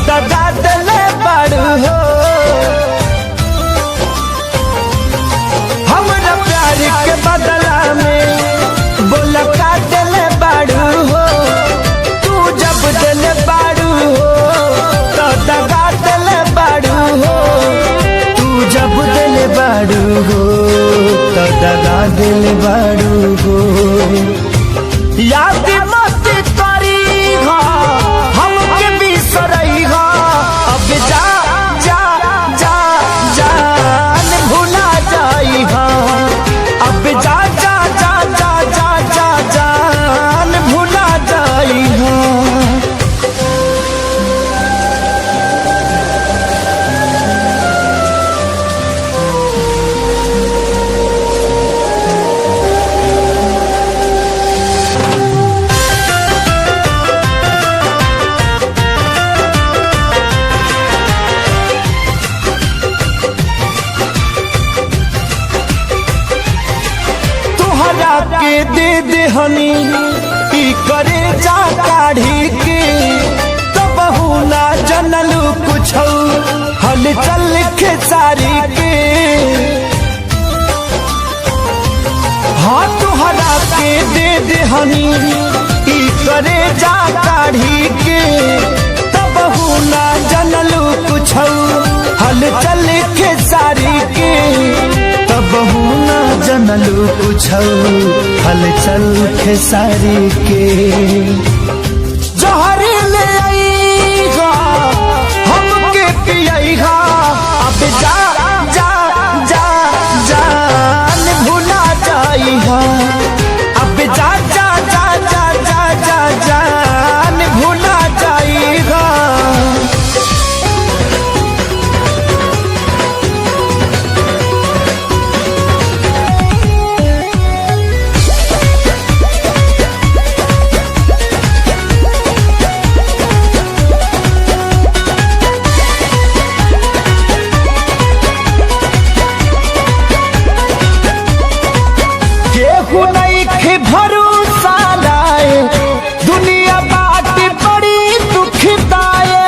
दगा दिले बाड़ू हो। हमरा प्यार के बदला में बोल का दिले बाड़ू हो। तू जब दिले बाड़ू हो तो दगा दिले बाड़ू हो। तू जब दिले बाड़ू हो तो दगा दिले बाड़ू हो। याद मत करी हो हमके बिसरई हो। अब जा जा जा जान भुला जाई हो। अब जा जा जा जा जा जा जान भुला जाई हो। के दे दे हनी ई करे जा काढ़ी के तो बहु ना जनलू कुछ हल चल के सारी के। हाँ तुहरा के दे दे हनी ई करे जा काढ़ी के तो बहु ना जनलू कुछ हल चल के सारी के। बहु ना जनलू कुछ हलचल खेसारी के। जहर ले आईगा हमके पियाईगा। अब जा जा जा जान भुला जाईगा। अब जा जा जा जा जा जा जान भुला जाईगा। भरोसा लाए दुनिया बात बड़ी दुखदाए।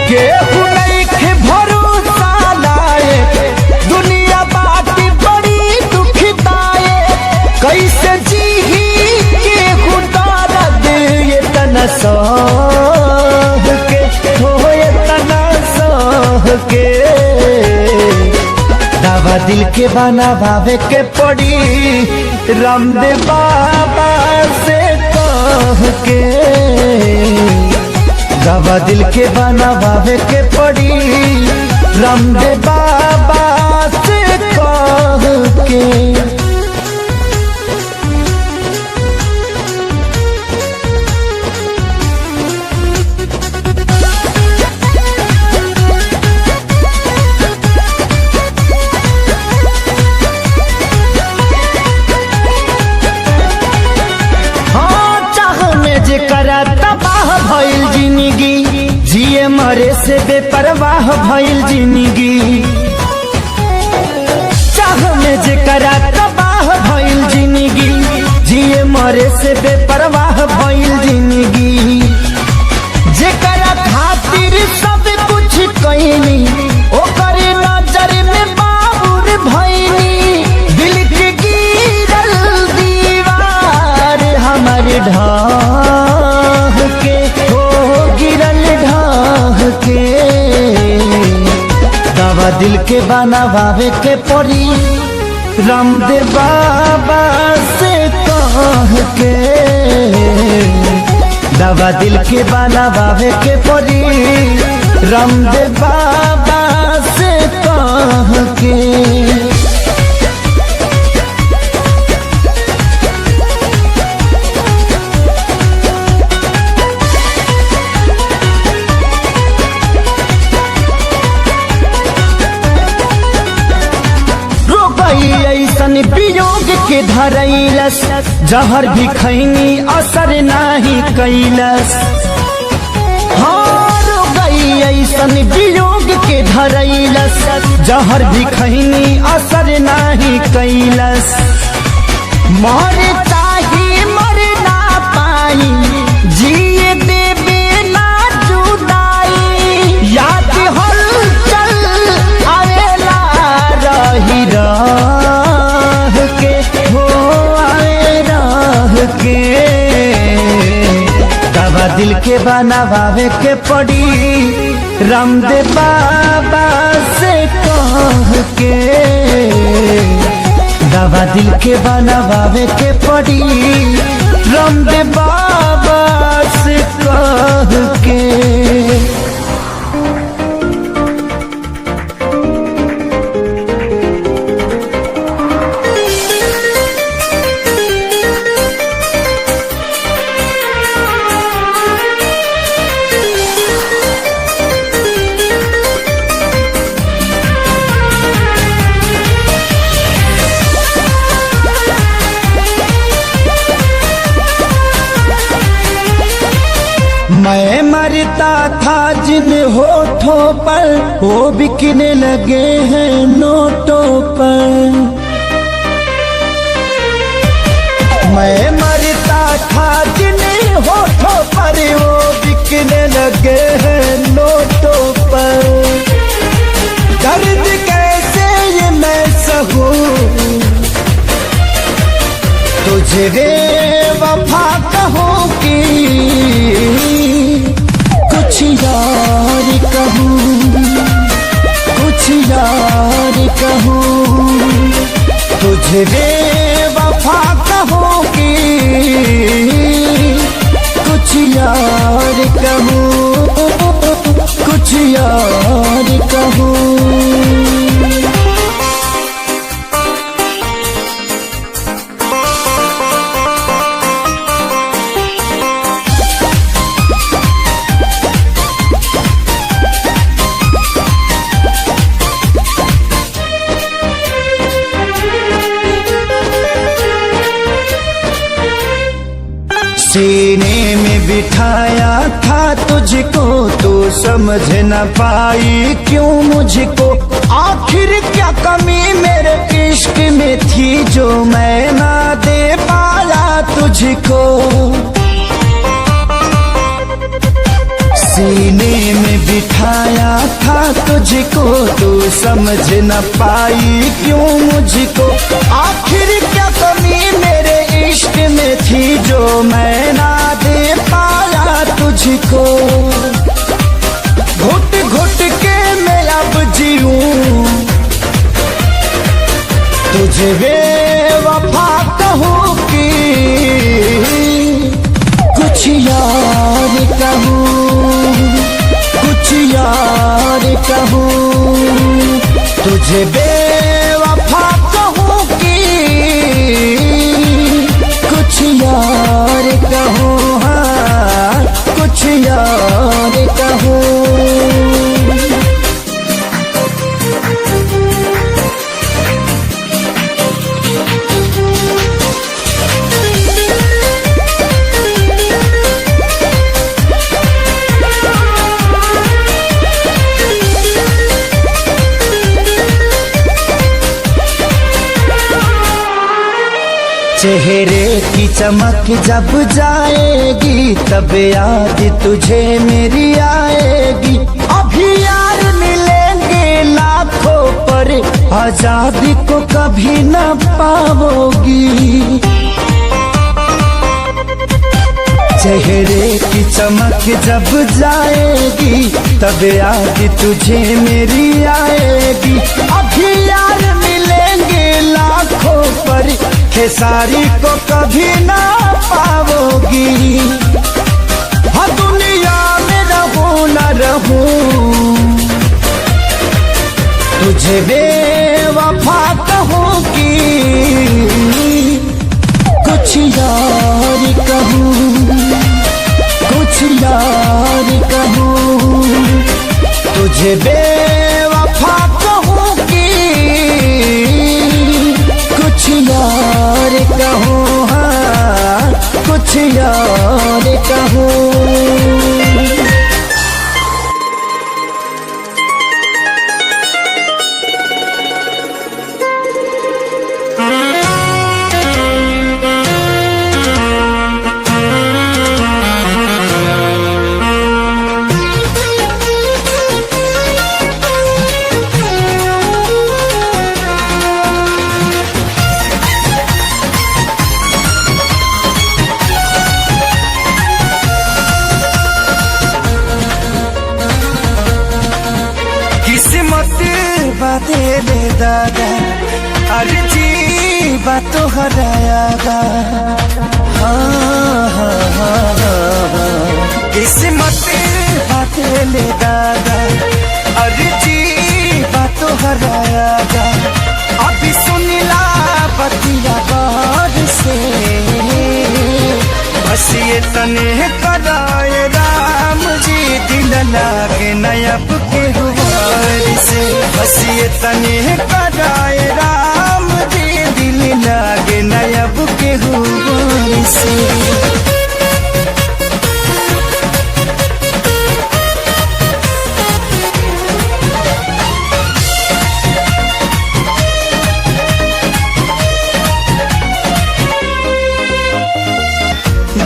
केहू नहीं के भरोसा लाए दुनिया बात बड़ी दुखदाए। कैसे जी केहू दर्द ये तना सह के हो ये तना सह के। दवा दिल के बना भावे के पड़ी रामदेव बाबा से कह के। दवा दिल के बना भावे के पड़ी रामदेव बाबा से कह के। तबाह भइल जिंदगी जिए मरे से बेपरवाह भइल जिंदगी। चाह में जेकरा तबाह भइल जिंदगी जिए मरे से बेपरवाह भइल जिंदगी। जेकरा खातिर सब कुछ कइनी ओकर नजर में बाबुर भइनी। दिल के गिरल दीवार हमारे ढाह के हो गिरल ढाह के। दवा दिल के बनावे के पड़ी रामदेव बाबा से कह के। दवा दिल के बनावे के पड़ी रामदेव बाबा से कह के। ऐसन वियोग के धरैलस जहर भी खैनी असर नाही कैलस। हार गई ऐसन वियोग के धरैलस जहर भी खैनी असर नाही कैलस। मर चाहे मर ना पाई दवा दिल के बनावे के पड़ी रामदेव बाबा से कह के, दवा दिल के बनावे के पड़ी रामदेव बाबा से कह के। मैं मरता था जिन होठों पर वो बिकने लगे हैं नोटों पर। मैं मरता था जिन होठों पर वो बिकने लगे हैं नोटों पर। दर्द कैसे ये मैं सहूं तुझे रे वफा कहूँ कि कुछ यार कहूँ, कुछ यार कहूँ तुझे रे वफा कहूँ कि कुछ यार कहूँ, कुछ यार कहूँ। सीने में बिठाया था तुझको तू समझ न पाई क्यों मुझको। आखिर क्या कमी मेरे इश्क में थी जो मैं ना दे पाया तुझको। सीने में बिठाया था तुझको तू समझ न पाई क्यों मुझको। आखिर क्या कमी मेरे इश्क में थी जो मैं ना दे पाया तुझको। घुट घुट के मैं अब जीऊं तुझे बेवफा कहूँ कि कुछ यार कहूँ, कुछ यार कहूँ तुझे बेवफा कहूँ कि कुछ यार कहूँ, हाँ कुछ यार कहूँ। चेहरे की चमक जब जाएगी तब याद तुझे मेरी आएगी। अभी यार मिलेंगे लाखों पर आजादी को कभी न पाओगी। चेहरे की चमक जब जाएगी तब याद तुझे मेरी आएगी। अभी यार मिलेंगे लाखों पर खेसारी को कभी ना पाओगी। हाँ दुनिया में रहूं न रहूं तुझे बेवफा कहूँ कि कुछ यार कहूँ, कुछ यार कहूँ तुझे बेवफा कहूँ कि कुछ यार कहूँ, हाँ कुछ यार कहूँ। दादा अरे जी बात तो हरायागा किस्मत बातेले दादा अरे जी बात तो हरायागा अभी सुनिला बतिया बार से बस ये तने कराए राम जी दिल लागे नयब के हुआर से बस ये तने कराए राम जी दिल लागे नयब के हुआर से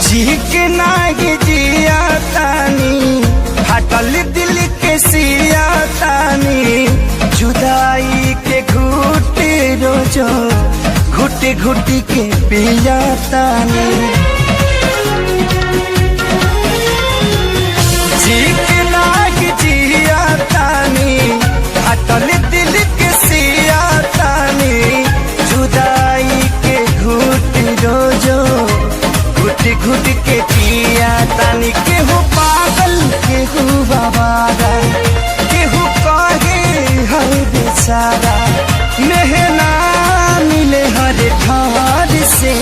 जी के नागी जिया तानी हटल दिल के सिया तानी जुदाई के घुटी रोजो घुटी घुटी के पिया तानी जी के नागी जिया तानी हटल दिल के सिया तानी जुदाई के घुटी रोजो घुट घुट के पिया तानी केहू पागल केहू बाबारा केहू कहे हर बेचारा मेहना मिले हर ठार से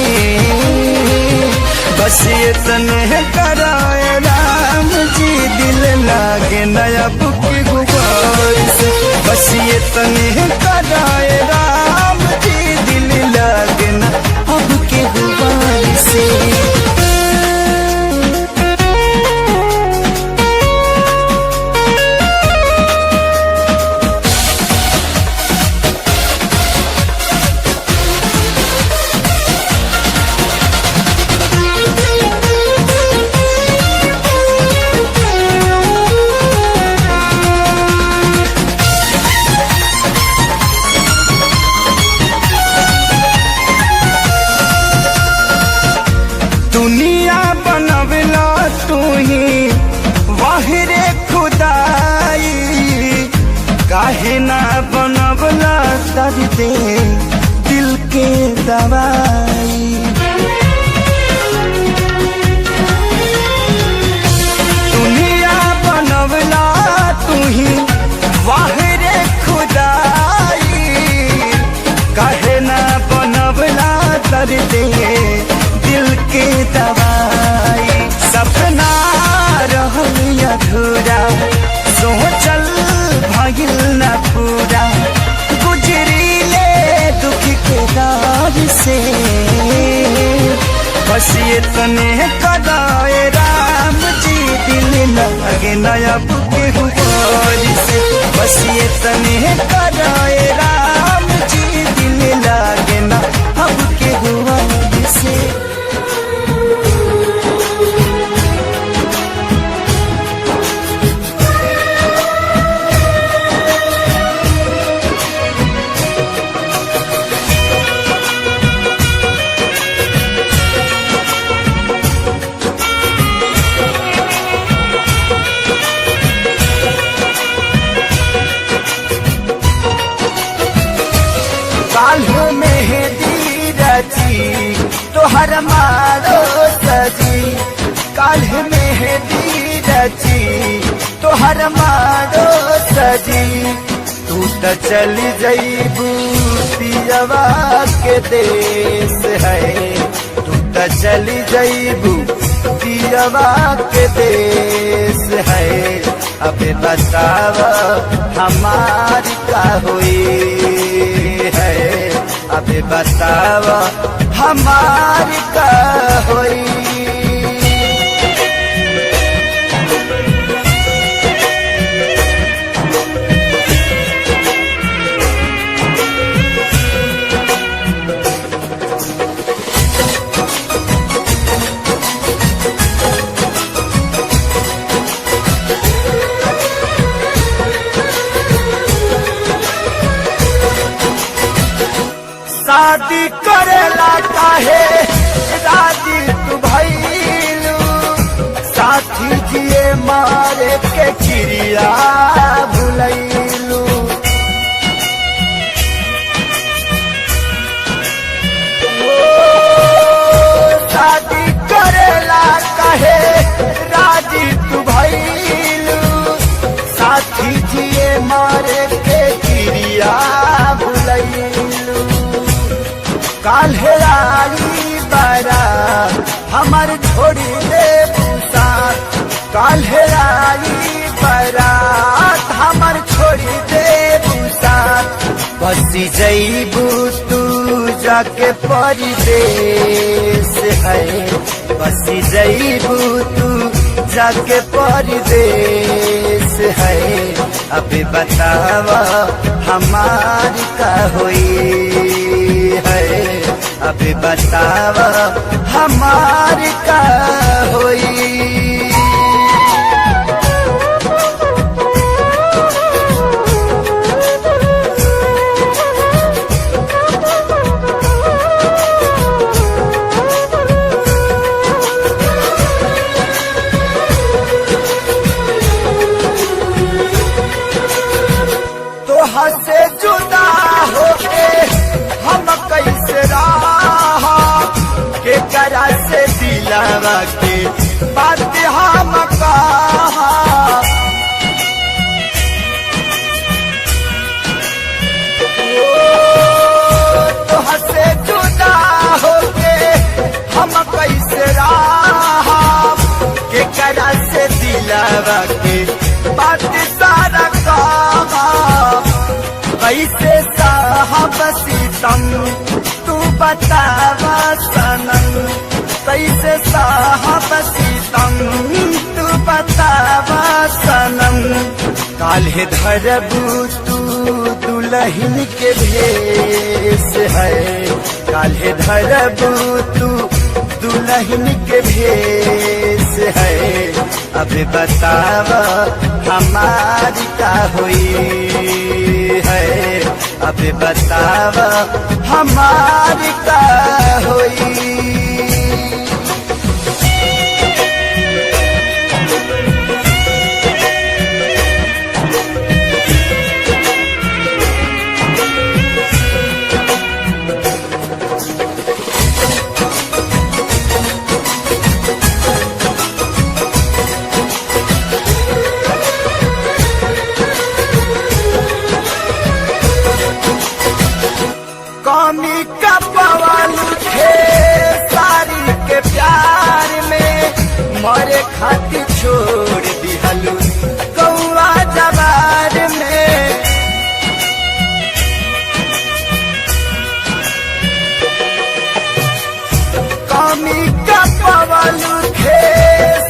बस ये तने कराए राम जी दिल लागे नया बुक गुबार से बस ये तने कराए राम जी दिल लागे ना अब के गुबार से दुनिया बनवला तू ही वाहिरे खुदाई काहे ना बनवला दर्द दिल के दवाई दुनिया बनवला तू ही वाहिरे खुदाई काहे ना बनवला दर्द दिल के दवाई सपना रहल अधूरा सोचल भगिल न पूरा गुजरीले दुख के राज से बस ये तने कराए राम जी दिल लगे नया बुके हुआर से बस ये तने कराए राम जी दिल लगे ना अब के हुआर से काल्ह मेहंदी रची तोहर मारो सजी काल्ह मेहंदी रची तोहर मारो सजी तू तो चली जईबू पियवा के देश है तू तो चली जईबू पियवा के देश है अबे बताव हमारी का हुई है अबे बताव हमारी का हुई शादी करेला काहे राजी तू भइलू साथी जिए मारे के चिड़िया भुलैलू काहे राजी तू भइलू साथी जिए मारे के क्रिया भुलैलू काल्हे आई बारात हमार छोड़ी दे साथ काल्हे आई बारात हमार छोड़ी दे साथ बसी जईबू तू जाके परदेस है बसी जईबू तू जाके परदेस है अभी बतावा हमारी का हुई है अभी बतावा हमारी का हुई से जुदा होके हम कैसे रहा के करा से दिलावा के बात हम कहा तो से जुदा होके हम कैसे रहा के करा से दिलावा के बात सारा कहा कैसे साहब सीतम तू बतावा सनम कैसे साहब सीतम तू बतावा सनम काल्हे धरबू तू दुल्हन के भेष है काल्हे धरबू तू दुल्हन के भेष है अभी बतावा हमारी का हुई है अभी बतावा हमारी का हुई कमी का पवाल थे सारी के प्यार में मरे खातिर छोड़ दिहलू कौआ जवार में कमी का पवाल थे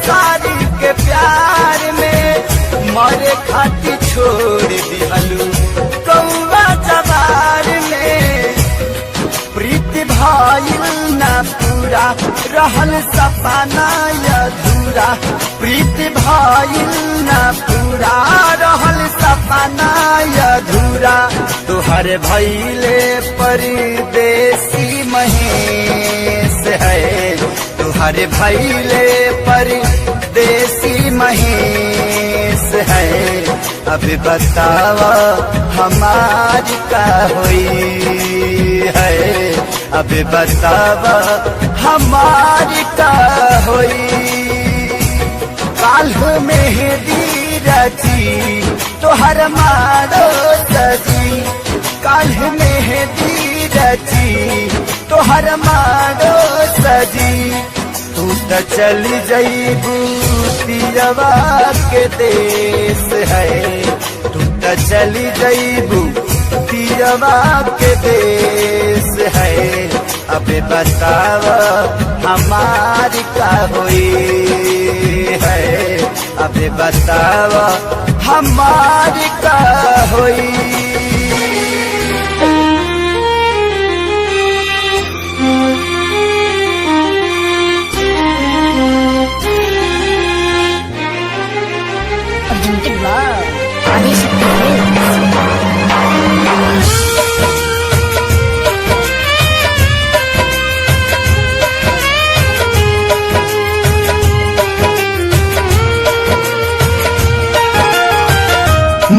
सारी के प्यार में मरे खातिर छोड़ दिहलू कौआ जवार में प्रीति भाईल ना पूरा रहल सपना अधूरा प्रीति भाईल ना पूरा रहल सपना अधूरा तुहर भइले परदेसी महेश है तुहर भइले परदेसी महेश है अभी बतावा हमारी का हुई है अभी बतावा हमारी का हुई काल्ह मेहंदी रची तोहर मारो सजी काल्ह मेहंदी रची तोहर मारो सजी तू त चली जईबू पियवा के देश है तू त चली जईबू पियवा के देश है अबे बतावा हमारी का हुई है अबे बतावा हमारी का हुई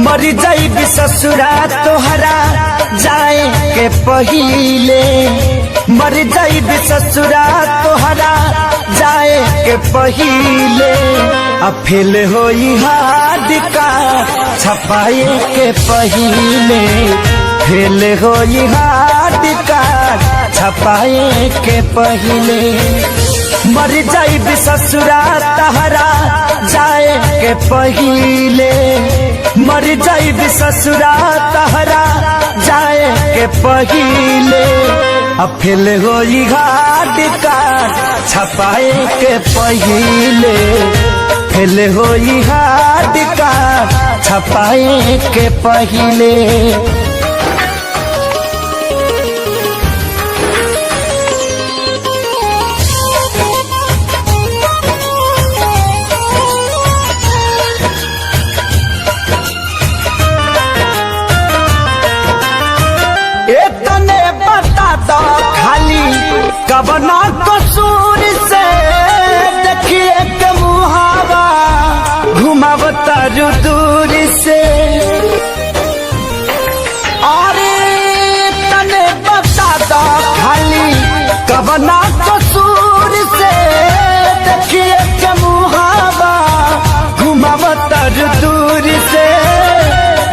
मर जाइबी ससुरा तोहरा जाए के पहिले मर जाइबी ससुरा तोहरा जाए के पहिले फेल होई हार्ड कार्ड छपाए के पहिले फेल होई हार्ड कार्ड छपाए के पहिले मर जाई ससुरा तहरा जाए के पहिले मर जाई ससुरा तहरा जाए के पहिले फेल होई हार्ड कार्ड छपाए के पहिले फेल होई हार्ड कार्ड छपाए के पहिले कबना कसूर से देखिए के मुहावा घुमावता दूर से अरे तने बता दो खाली कबना कसूर से देखिए के मुहावा घुमावता दूर से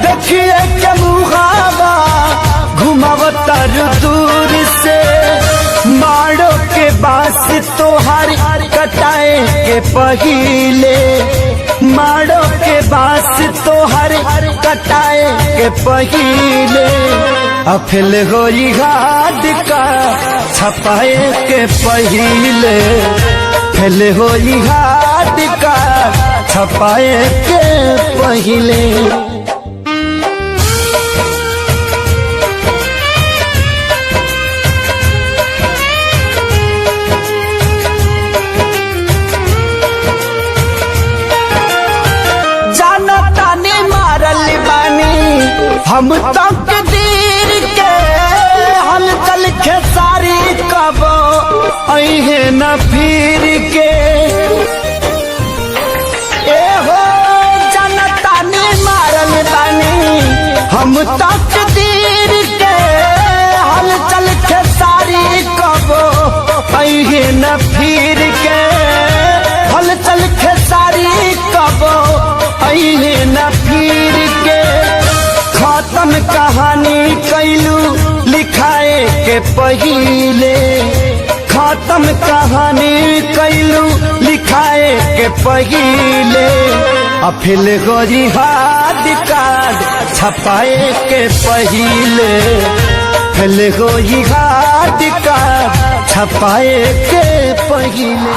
देखिए के मुहावा घुमावता दूर से मारो के बास तोहार कटाए के पहिले मारो के बास तोहार कटाए के पहिले फेल होई हार्ड कार्ड छपाए के पहिले फेल होई हार्ड कार्ड छपाए के पहिले हम तक दीर के हलचल खेसारी कब अहे न फिर के ए हो जनता ने मारल बानी हम तक दीर के हलचल खेसारी कब अहे न फिर के हलचल खेसारी कब अहे न फिर के खत्म कहानी कैलू लिखाए के पहिले खत्म कहानी कैलू लिखाए के पहिले फेल होई हार्ड कार्ड छपाए के पहिले फेल होई हार्ड कार्ड छपाए के पहिले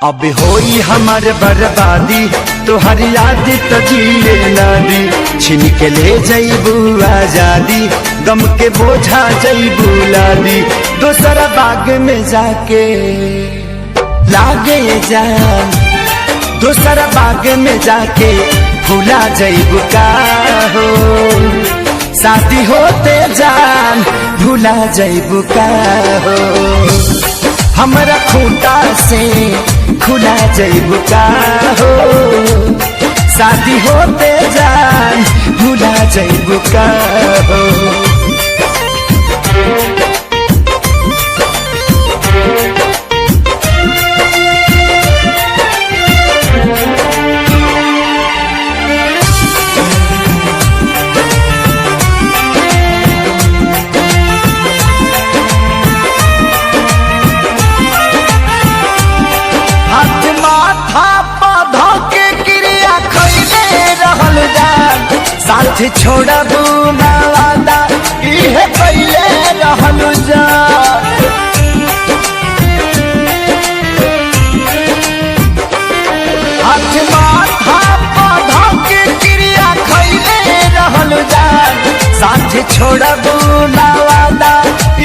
अब होई हमार बर्बादी तोहर याद तो जिए ना दी छीन के ले जईबू आजादी गम के बोझा जईबू लादी दोसरा बाग में जाके लागे जान दोसरा बाग में जाके भूला जईबू का हो शादी होते जान भूला जईबू का हो हमरा खूंटा से खुला जईबू का हो शादी होते जान भूला जईबू का हो साथ छोड़बू ना वादा इहे पहले रहलू जा हाथ माथा पौधा के क्रिया खैले रहलू जा छोड़बू ना वादा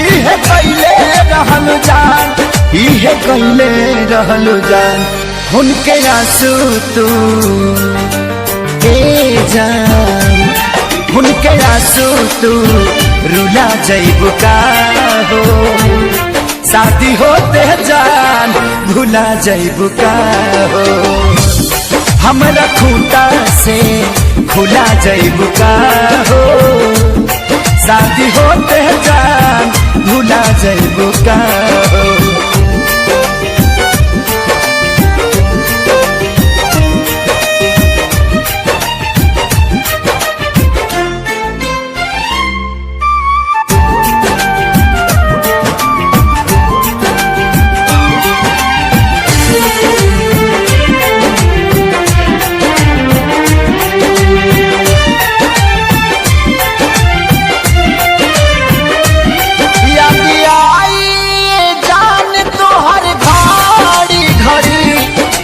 इहे कैले रहलू जान, इहे कैले रहलू जान। उनके आंसू तू ए जान, उनके आंसू तू रुला जइबू का हो, शादी होते जान भुला जइबू का हो। हमरा खूंटा से खुला जइबू का हो, शादी होते जान भुला जइबू का हो।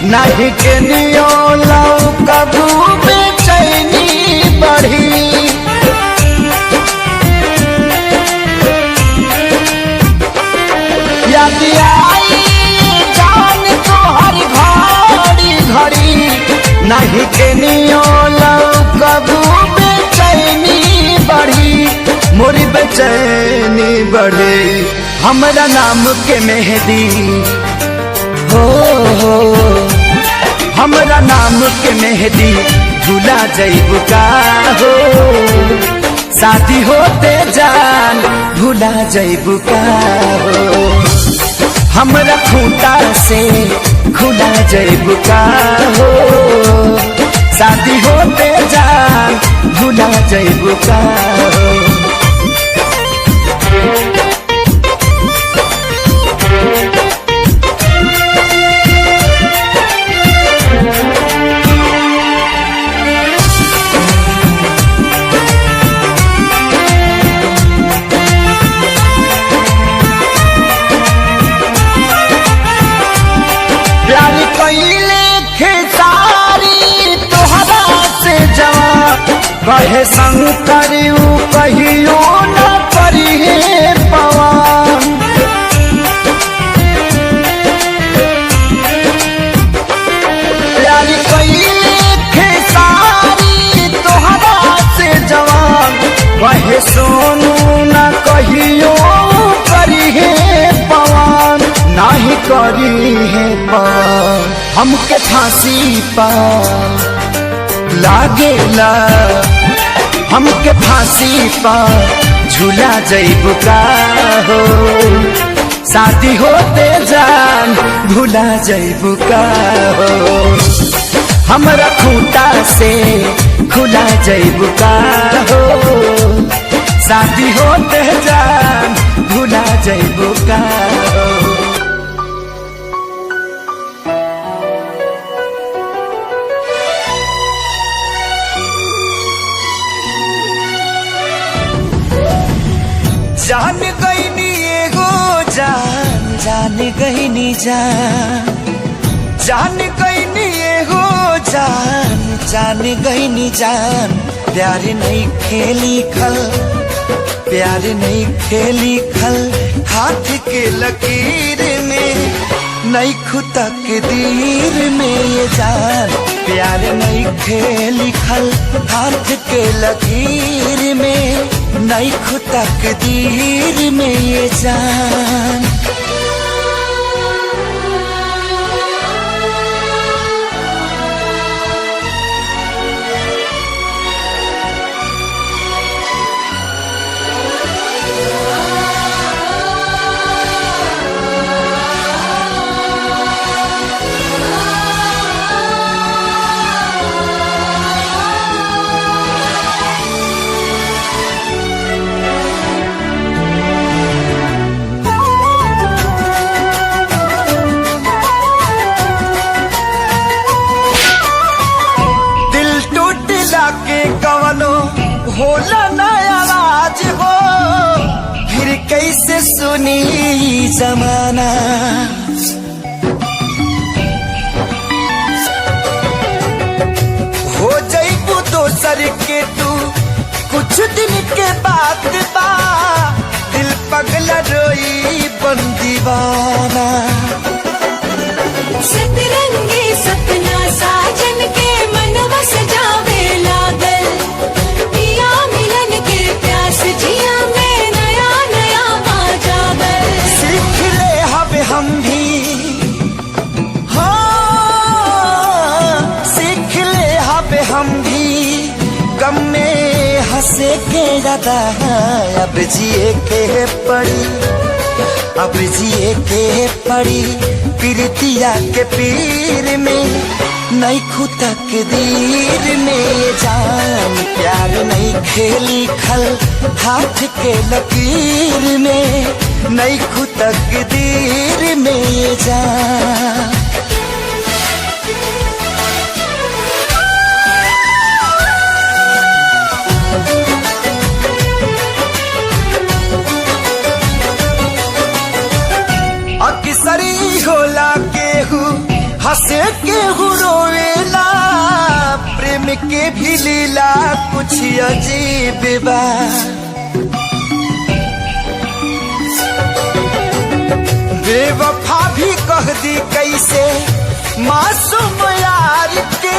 नहीं के नियो लाऊ कबू बेचैनी बढ़ी, याद आई जान तोहर घड़ी घड़ी। नहीं के नियो लाऊ कबू बेचैनी बढ़ी, मोरी बेचैनी बढ़ी। हमरा नाम के मेहंदी हो, हमरा नाम के मेहंदी भुला जइबू का हो, शादी होते जान भुला जइबू का हो। हमरा खूंटा से खुला जइबू का हो, शादी होते जान भुला जइबू का हो। कहे संग करियो कहियो न करिए पवन, प्यारी कैले खेसारी तोहरा से जवान। कहे सोनू न कहियो करिए पवन, नाही करी है पवन। हमके फांसी पा लागेला, हमके फांसी पा झूला जइबू का हो, शादी होते जान भुला जइबू का हो। हमरा खूंटा से खुला जइबू का हो, शादी होते जान भुला जइबू का हो। जान गईनी एगो जान, जान गईनी जान, जान गईनी एगो जान, जान गईनी जान। प्यार नहीं खेली खल, प्यार नहीं खेली खल, हाथ के लकीर में नहीं खुदा के दीर में ये जान। प्यार नहीं खेली खल, हाथ के लकीर में नहीं खुदा के दीर में ये जान। होला ना आवाज हो, फिर कैसे सुनी जमाना। हो जाइबू दोसर के तू कुछ कुछ दिन के बाद बा दिल पगला रोई बन दीवाना। सतरंगी सपना साजन के मनवा सजावे लागल, पिया मिलन के प्यास जिया में नया नया बाजागल। सीख ले हवे हम भी, सीख ले हवे हम भी, गम में हंसे के ज्यादा अब जिए के पड़ी, अब जिए के पड़ी। प्रीतिया के पीर में नहीं खुदा के दीर में जान, प्यार नहीं खेली खल हाथ के लकीर में, नहीं खुदा के दीर में जान। अक्सरी होला केहू हंसे केहू रोवेला, प्रेम के भी लीला कुछ अजीब बा। बेवफा भी कह दी कैसे मासूम यार के,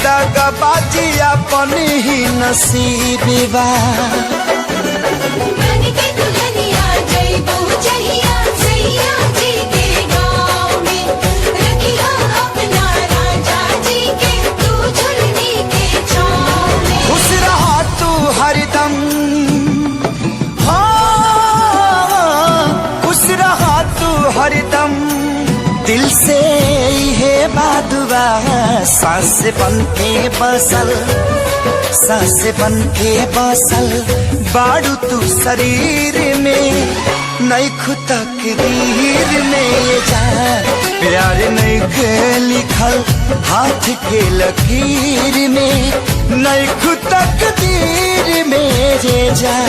दगाबाजी अपन ही नसीब बा। हरदम खुश रहा तू हरदम, दिल से है बादुआ सांस बन के बसल, सांस बन के बसल बाड़ू तू शरीर में, नहीं खुदा के दीर में जा। प्यार नहीं के लिखल हाथ के लकीर में, नहीं खुदा के दीर में जा।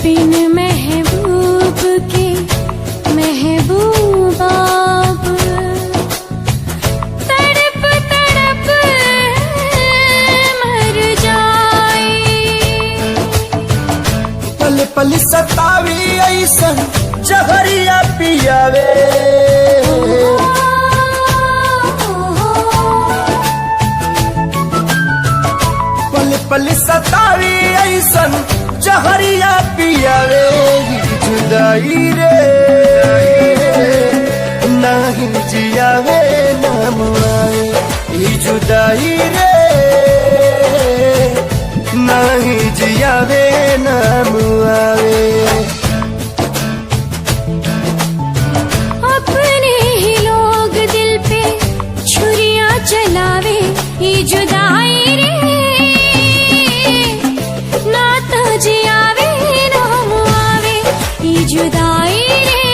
बिन महबूब के महबूबा तड़प तड़प मर जाए। पल पल सतावी ऐसन जहरिया पियावे, पल पल सतावी ऐसन जहरिया पियावे। जुदाई रे नहीं जियावे नाम आए, जुदाई रे नहीं जियावे नाम आवे। अपने ही लोग दिल पे छुरियां चलावे, ये जुदाई रे ना तो जियावे नाम आवे, ये जुदाई रे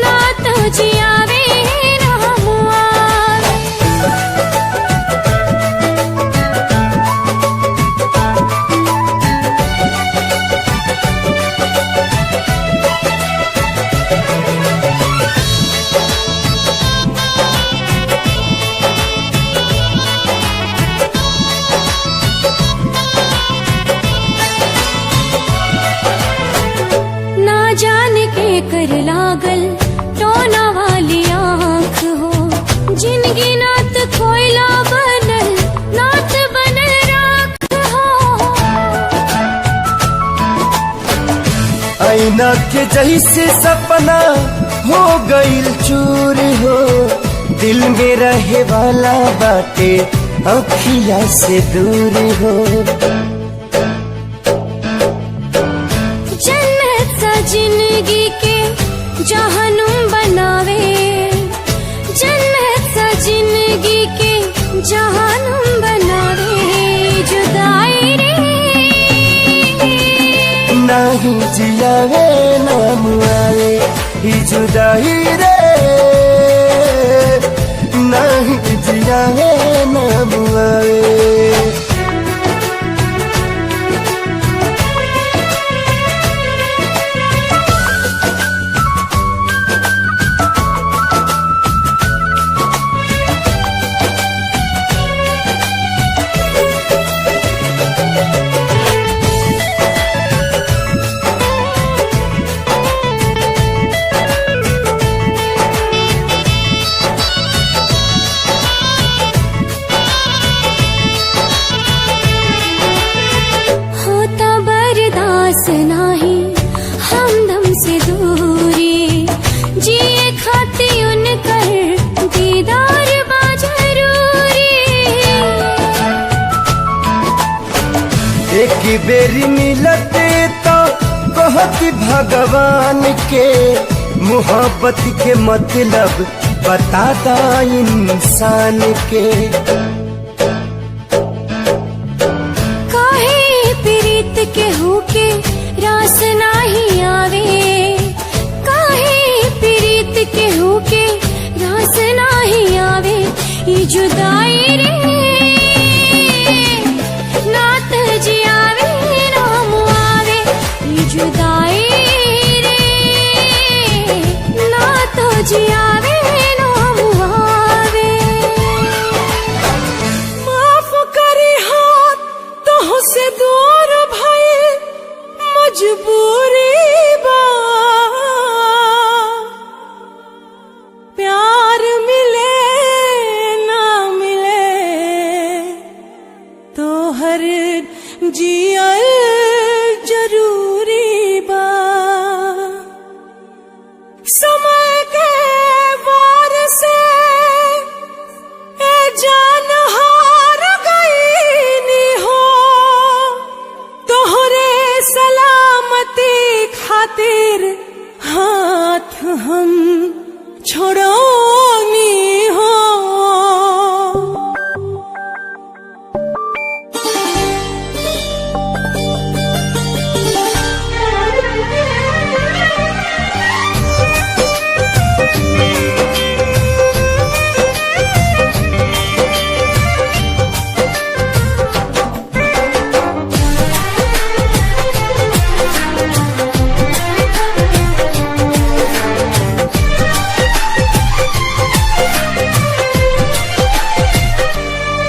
ना तो जियावे नाम आवे। कर लागल टोना वाली आँख हो, जिनगी नात कोयला बनल नात बनल राख हो। आईना के जैसे सपना हो गईल चूर हो, दिल में रहे वाला बाटे अखिया से दूर हो। जन्नत सा जिंदगी के जहनुम बनावे जिंदगी के जहानुम बनावे जुदाई रे नहीं जियावे ना मुआवे ही जुदाई रे नहीं जियावे ना मुआवे। नाही हमदम से दूरी जिए खाती उनकर दीदार बा जरूरी। एक बेरी मिलते तो कहती भगवान के मोहब्बत के मतलब बताता इंसान के। काहे प्रीत के होके रास नाही आवे काहे प्रीत के होके रास नाही आवे ये जुदाई रे नात जियावे नाम आवे ये जुदाई रे नात जियावे नाम आवे। माफ करी हाथ तो से दूर भाई मजबूरी बा प्यार मिले ना मिले तो हर जियल जरूरी बा। समय के वार से ए जान हार गई नी हो तोहरे सलामती खातिर हाथ हम छोड़ोनी हो।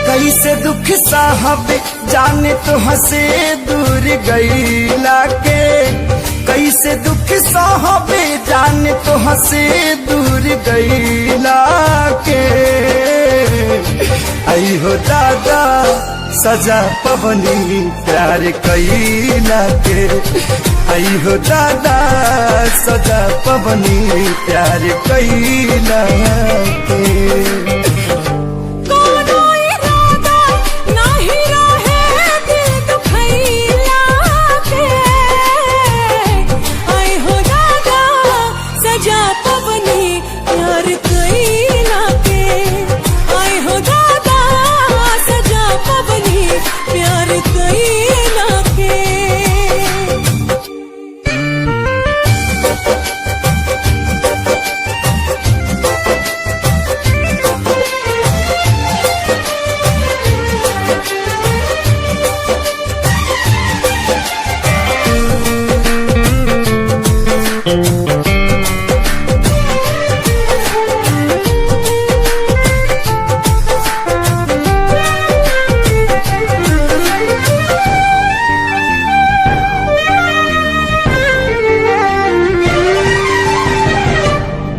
कैसे दुख साहब जाने तो हंसे दूर गईला के कैसे दुख साहब जाने तो हंसे दूर गईला के। आई हो दादा सजा पवनी प्यार कैला के आई हो दादा सजा पवनी प्यार कैला के।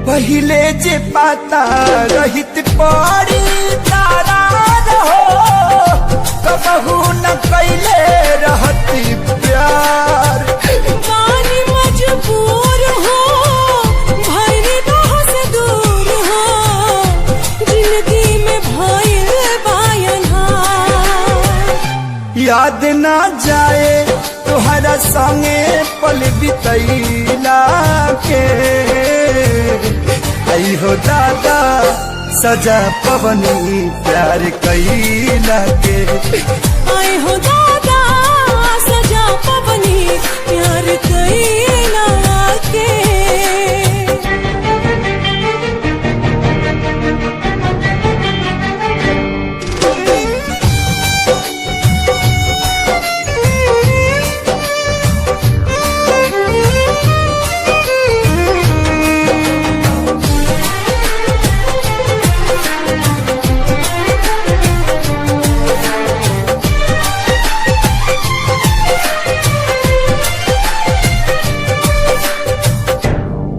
पहिले जे पाता रहित पड़ी तारा रहो कबहू न कैले रहती प्यार। पानी मजबूर हो भाई राह से दूर हो जिंदगी में भइल बायना याद ना जाए तुहरा संगे पल बितैला के। आई हो दादा सजा पवनी प्यार कैला के। आए हो दादा सजा पवनी प्यार कैला के।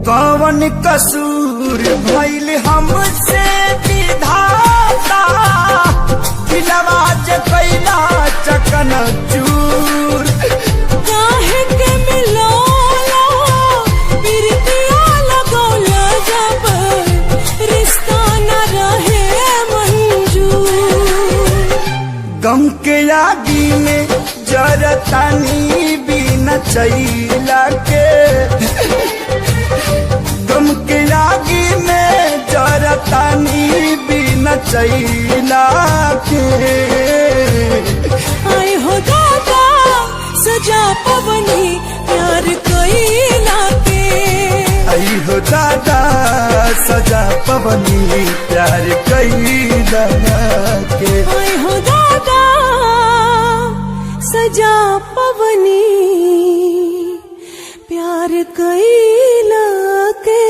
कौन कसूर भइल हमसे विधाता, दिलवा जे कैला चकन चूर। काहे के मिलोला बिरतिया लगौला जब रिश्ता न रहे मंजूर। गम के आगी में जरतानी भी न चैला के। गम के आगी में जरतानी भी न चैला के। आए हो दादा सजा पवनी प्यार कैला के। आई हो दादा सजा पवनी प्यार कैला के। आए हो दादा सजा पवनी प्यार कैला के।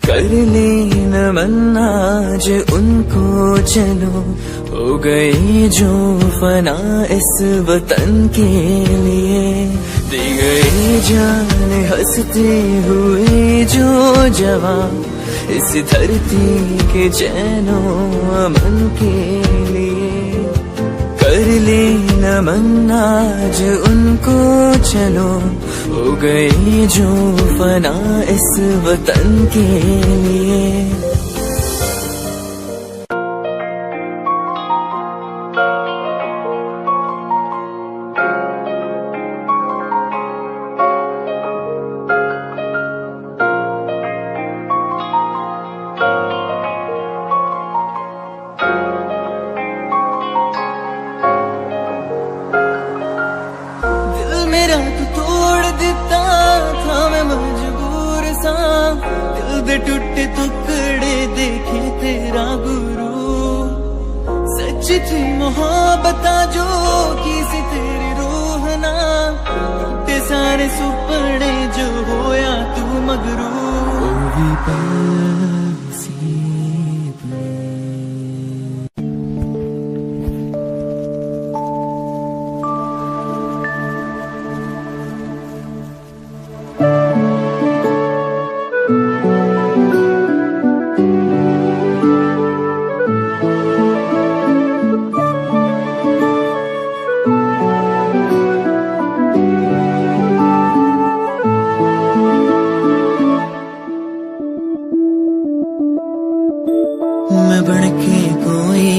कर लेना मन आज उनको चलो, हो गई जो फना इस वतन के लिए। दी गई जान हंसते हुए जो जवान, इस धरती के चैनो अमन के लिए। कर लेना मन आज उनको चलो, हो गई जो फना इस वतन के लिए। टूटे टुकड़े देखे तेरा गुरु, सच थी मोहब्बत जो किसी तेरी रूह ना। टूटे सारे सुपने जो होया तू मगरू। मैं बनके कोई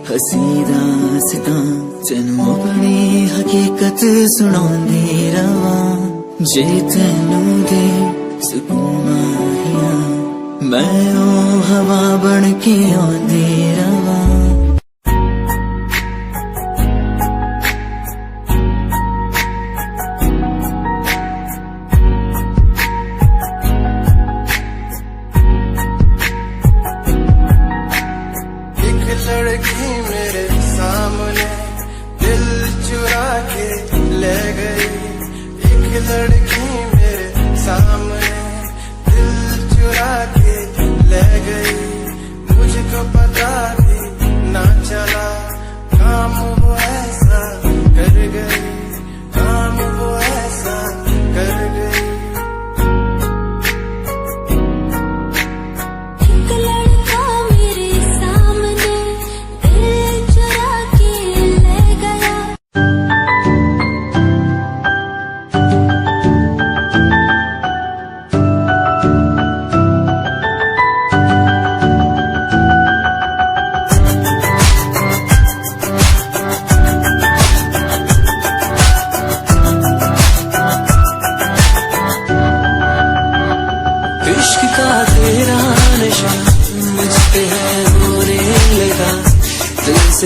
हसी दास्तां, तेनू अपनी हकीकत सुनांदी रवां। जे तेनू दे सुकून आया, मैं ओ हवा बनके आंदी रवां। लड़की मेरे सामने दिल चुरा के ले गई। एक लड़की मेरे सामने दिल चुरा के ले गई। मुझको पता थी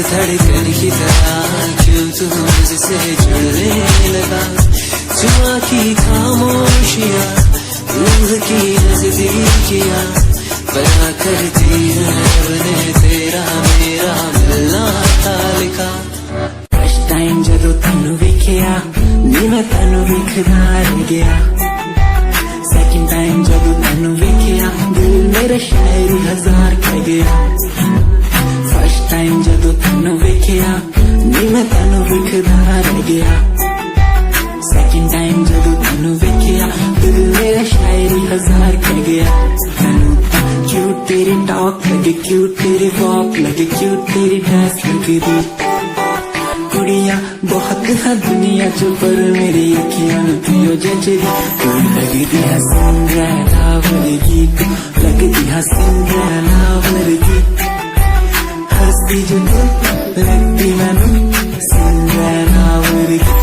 धड़कन की तरह क्यों तू मुझसे जुड़ने लगा। जुआ की खामोशियां रूह की नजदीकियां बना करती है रब ने तेरा मेरा मिलना था लिखा। फर्स्ट टाइम जदों तैनू वेखिया नी मैं तैनू वेखदा रह गया। सेकंड टाइम जदों तैनू वेखिया दिल मेरा शायरी हजार कह गया। फर्स्ट टाइम जदों तैनू वेखिया नी मैं तैनू वेखदा रह गया। सेकंड टाइम जदों तैनू वेखिया दिल मेरा शायरी हजार कह गया। तैनू क्यूट तेरी टॉक लगे क्यूट तेरी वॉक लगे क्यूट तेरी ड्रेस लगे दी। कुड़ियां बहुत है दुनिया च पर मेरी अखियां पियो जचदी। तू लगदी है सिंड्रेला वर्गी तू लगदी है सिंड्रेला वर्गी। हंसदी जो तू लगदी मैनू सिंड्रेला वर्गी।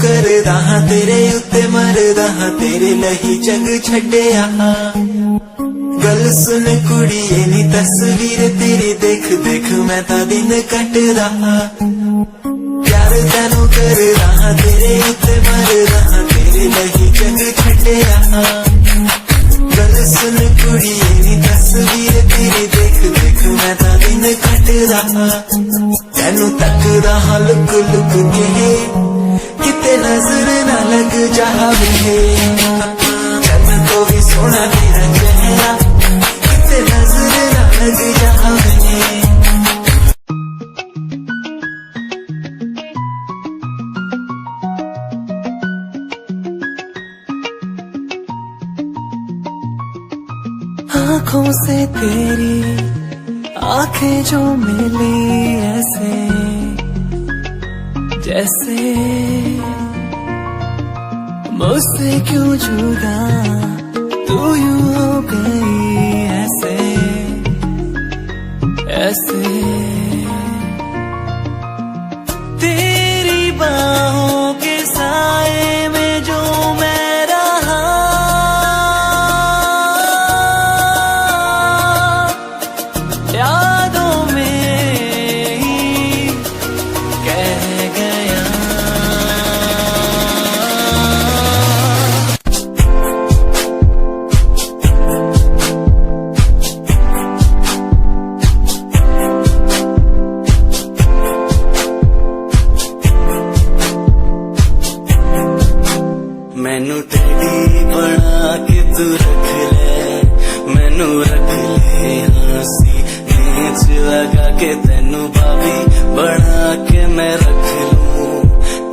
करदा हां तेरे उत्ते मरदा हां तेरे लही जग छड्डिया। गल सुन कुड़िए नी तस्वीर तेरी देख देख मैं तां दिन कटदा हां। प्यार तैनू करदा हां तेरे उत्ते मरदा हां तेरे लही जग छड्डिया। गल सुन कुड़िए नी तस्वीर तेरी देख देख मैं तां दिन कटदा हां। तैनू तकदा हां लुक लुक के किते नजर ना लग जावे। चंद तो भी सोना तेरा चेहरा किते नजर ना लग जावे। आँखों से तेरी आंखें जो मिली ऐसे जैसे मुझसे क्यों जुदा तू यूं हो गई ऐसे ऐसे। तेरी बाहों के साए में जो मैं रहा यादों में ही कह गया। मैनू टेडी बना के तू रख ले मैनू रख ले हंसी नीच लगा के तेनू भाभी बना के मैं रख लूं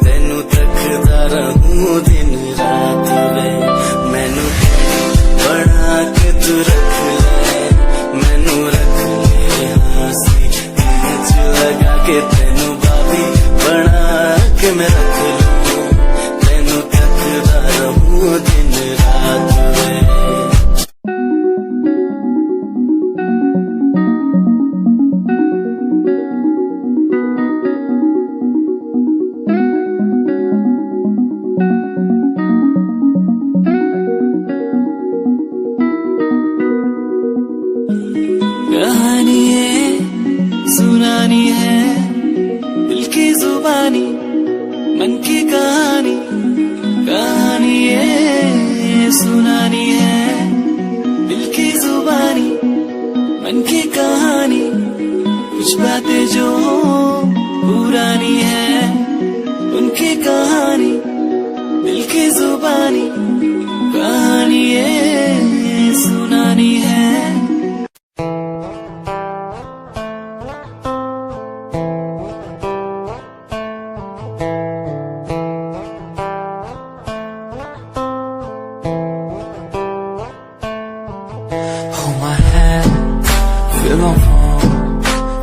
तेनू तकदा रहूं दिन रात वे। मैनू टेडी बना के तू रख ले मैनू रख ले हंसी नीच लगा के तेनू भाभी बना के मैं रख लूं तेनू तकदा रहूं दिन रात। सुनानी है दिल की जुबानी, मन की कहानी, कुछ बातें जो पुरानी है, उनकी कहानी, दिल की जुबानी, कहानी ये सुनानी है। Hold my hand, feel my palm,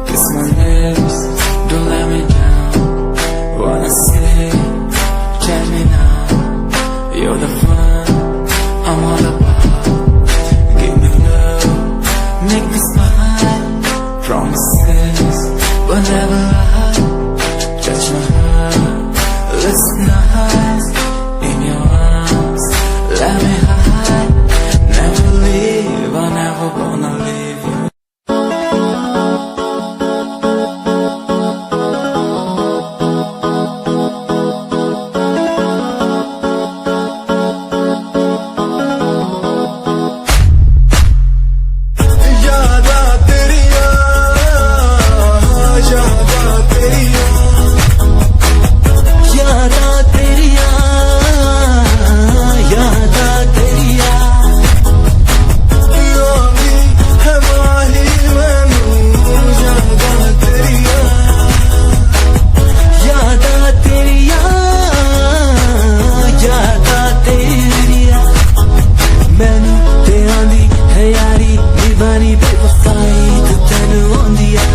kiss my lips, don't let me down. Wanna say, tell me now, you're the fun I'm all about. Give me love, make me smile, promises will never lie. Touch my heart, listen nice, in your arms, let me hide. Never leave, I'm never gonna leave you. यादा तेरिया, यादा तेरिया, यादा तेरिया, यादा तेरिया, योगी है माही मैनू, यादा तेरिया, यादा तेरिया, यादा तेरिया। मैनू ते आंदी है यारी निभानी बेवफाई ते तैनू आंदी आ।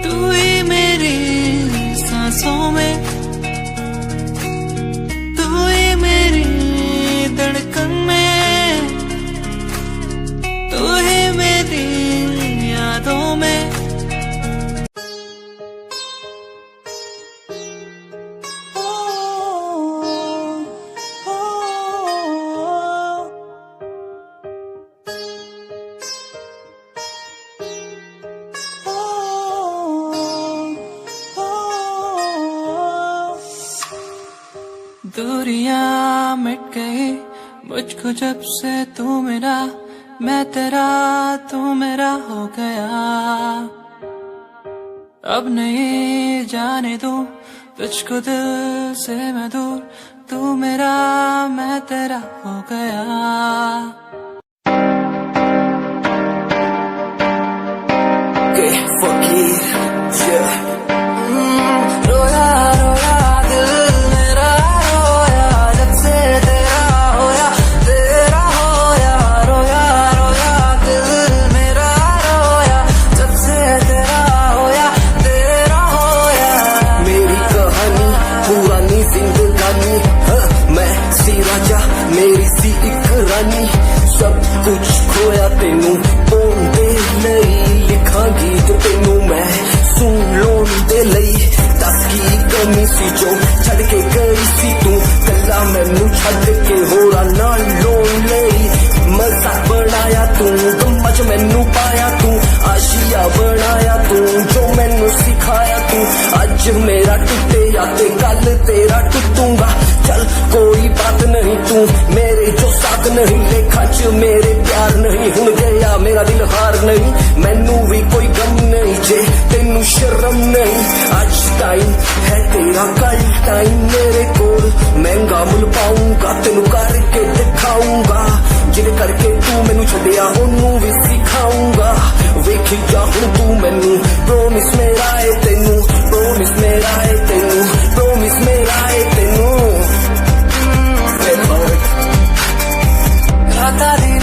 तू ही मेरी सांसों में, तू ही मेरी धड़कन में, तू ही मेरी यादों में। दूरियां मिट गई मुझको जब से तू मेरा, मैं तेरा तू मेरा हो गया। अब नहीं जाने दूं तुझको दिल से मैं दूर, तू मेरा मैं तेरा हो गया। रोया रोया दिल मेरा रोया, जब से तेरा होया, तेरा होया। रोया रोया दिल मेरा रोया, जब से तेरा होया, तेरा होया। मेरी कहानी पुरानी जिंदगानी, मैं सी राजा मेरी सी एक रानी। सब कुछ खोया तेनू पाउण दे लई, लिखा गीत तेनू मैं सुन लोन दे लई। दस की कमी सी जो छड़ के गई सी तू, कला मैनू छड़ के होरा नाल लोन लई। मजाक बनाया तू, गम्मा च मैनू पाया तू, आशिया बनाया तू, जो मैनू सिखाया तू। अज मेरा टुटे या ते कल तेरा टुटूंगा, चल कोई बात नहीं, तू मेरे जो साथ नहीं। लेखा च मेरे प्यार नहीं, हुण गया मेरा दिल हार नहीं। मैनू भी कोई गम नहीं जे तेनू शर्म नहीं। आज टाइम है तेरा, कल टाइम मेरे कोल, महंगा मुल पाऊंगा तेनू करके दिखाऊंगा। जे तारी